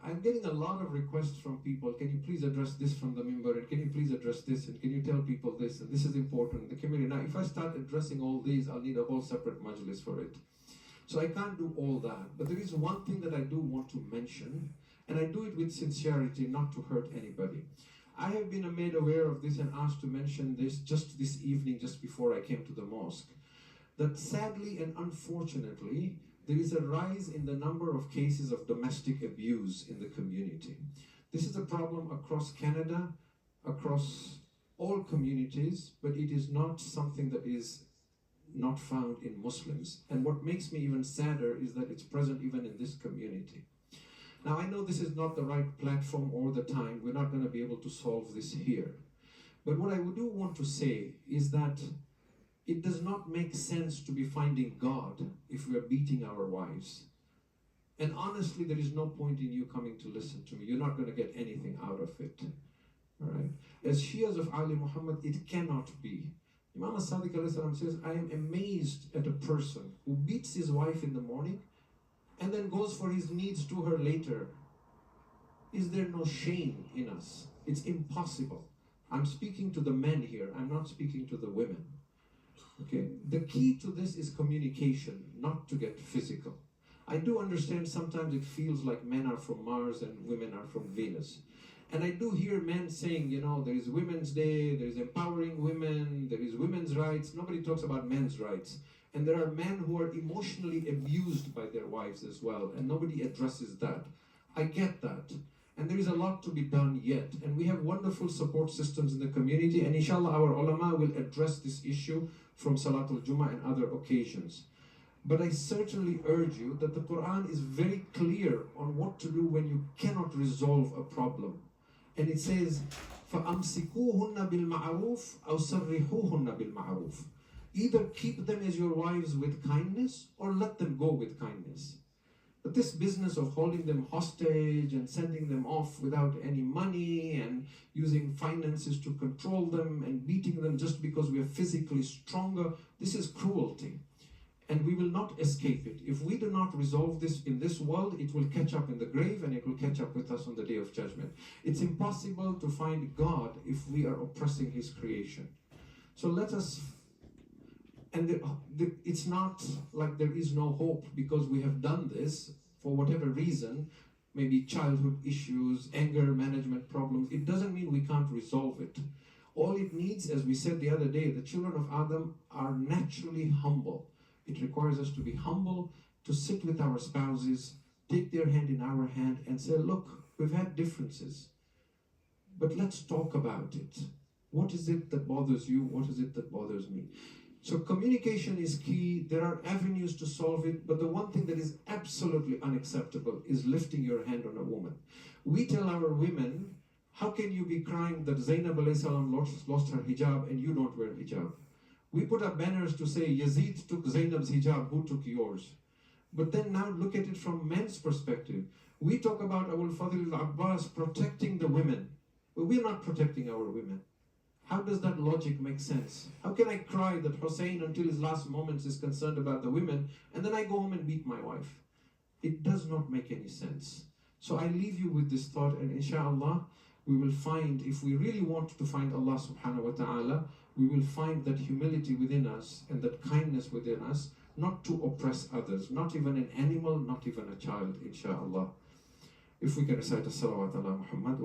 I'm getting a lot of requests from people. Can you please address this from the member? And can you please address this? And can you tell people this? And this is important in the community. Now, if I start addressing all these, I'll need a whole separate majlis for it. So I can't do all that. But there is one thing that I do want to mention, and I do it with sincerity, not to hurt anybody. I have been made aware of this and asked to mention this just this evening, just before I came to the mosque, that sadly and unfortunately, there is a rise in the number of cases of domestic abuse in the community. This is a problem across Canada, across all communities, but it is not something that is not found in Muslims. And what makes me even sadder is that it's present even in this community. Now, I know this is not the right platform or the time. We're not going to be able to solve this here. But what I do want to say is that it does not make sense to be finding God if we are beating our wives. And honestly, there is no point in you coming to listen to me. You're not going to get anything out of it. All right? As Shias of Ali Muhammad, it cannot be. Imam as-Sadiq says, I am amazed at a person who beats his wife in the morning and then goes for his needs to her later. Is there no shame in us? It's impossible. I'm speaking to the men here. I'm not speaking to the women. Okay? The key to this is communication, not to get physical. I do understand sometimes it feels like men are from Mars and women are from Venus. And I do hear men saying, you know, there is Women's Day, there is empowering women, there is women's rights. Nobody talks about men's rights. And there are men who are emotionally abused by their wives as well, and nobody addresses that. I get that. And there is a lot to be done yet. And we have wonderful support systems in the community, and inshallah our ulama will address this issue from Salatul Jummah and other occasions. But I certainly urge you that the Quran is very clear on what to do when you cannot resolve a problem. And it says, فَأَمْسِكُوهُنَّ بِالْمَعْرُوفِ أَوْ سَرِّحُوهُنَّ بِالْمَعْرُوفِ. Either keep them as your wives with kindness or let them go with kindness. But this business of holding them hostage and sending them off without any money and using finances to control them and beating them just because we are physically stronger, this is cruelty. And we will not escape it. If we do not resolve this in this world, it will catch up in the grave and it will catch up with us on the day of judgment. It's impossible to find God if we are oppressing His creation. So let us, and it's not like there is no hope because we have done this for whatever reason, maybe childhood issues, anger management problems. It doesn't mean we can't resolve it. All it needs, as we said the other day, the children of Adam are naturally humble. It requires us to be humble, to sit with our spouses, take their hand in our hand and say, look, we've had differences, but let's talk about it. What is it that bothers you? What is it that bothers me? So communication is key. There are avenues to solve it, but the one thing that is absolutely unacceptable is lifting your hand on a woman. We tell our women, how can you be crying that Zainab alayhi salam lost her hijab and you don't wear hijab? We put up banners to say, Yazid took Zainab's hijab, who took yours? But then now look at it from men's perspective. We talk about Abul Fadl al-Abbas protecting the women, but we're not protecting our women. How does that logic make sense? How can I cry that Hussein until his last moments is concerned about the women, and then I go home and beat my wife? It does not make any sense. So I leave you with this thought, and inshallah, we will find, if we really want to find Allah subhanahu wa ta'ala, we will find that humility within us and that kindness within us, not to oppress others, not even an animal, not even a child, inshallah. If we can recite as-salawat ala Muhammad.